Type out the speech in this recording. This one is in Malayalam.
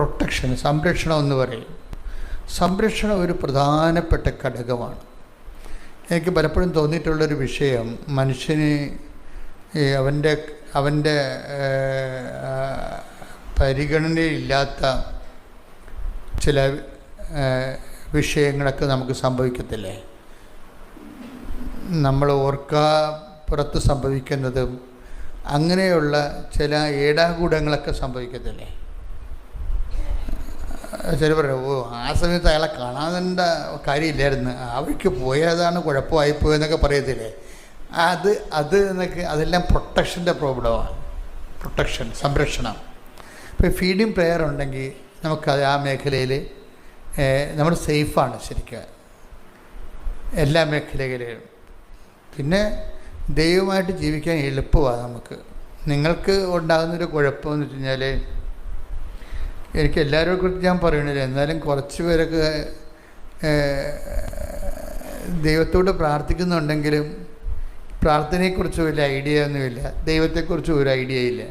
പ്രൊട്ടക്ഷൻ, സംരക്ഷണം എന്ന് പറയും. സംരക്ഷണം ഒരു പ്രധാനപ്പെട്ട ഘടകമാണ്. എനിക്ക് പലപ്പോഴും തോന്നിയിട്ടുള്ളൊരു വിഷയം, മനുഷ്യന് അവൻ്റെ പരിഗണനയില്ലാത്ത ചില വിഷയങ്ങളൊക്കെ നമുക്ക് സംഭവിക്കത്തില്ലേ? നമ്മൾ ഓർക്കാപ്പുറത്ത് സംഭവിക്കുന്നതും അങ്ങനെയുള്ള ചില ഏടാകൂടങ്ങളൊക്കെ സംഭവിക്കത്തില്ലേ? ചില പറയും, ഓ ആ സമയത്ത് അയാളെ കാണാനുള്ള കാര്യമില്ലായിരുന്നു, അവർക്ക് പോയതാണ് കുഴപ്പമായിപ്പോയെന്നൊക്കെ പറയത്തില്ലേ? അതെല്ലാം പ്രൊട്ടക്ഷൻ്റെ പ്രോബ്ലമാണ്. പ്രൊട്ടക്ഷൻ, സംരക്ഷണം. ഇപ്പോൾ ഫീഡിങ് പ്രെയർ ഉണ്ടെങ്കിൽ നമുക്കത് ആ മേഖലയിൽ നമ്മൾ സേഫാണ് ശരിക്കും, എല്ലാ മേഖലകളിലും. പിന്നെ ദൈവമായിട്ട് ജീവിക്കാൻ എളുപ്പമാണ് നമുക്ക്. നിങ്ങൾക്ക് ഉണ്ടാകുന്നൊരു കുഴപ്പമെന്ന് വെച്ച് കഴിഞ്ഞാൽ, എനിക്ക് എല്ലാവരെ കുറിച്ച് ഞാൻ പറയണില്ല, എന്നാലും കുറച്ച് പേരൊക്കെ ദൈവത്തോട് പ്രാർത്ഥിക്കുന്നുണ്ടെങ്കിലും പ്രാർത്ഥനയെക്കുറിച്ച് വലിയ ഐഡിയ ഒന്നുമില്ല, ദൈവത്തെക്കുറിച്ച് ഒരു ഐഡിയ ഇല്ല.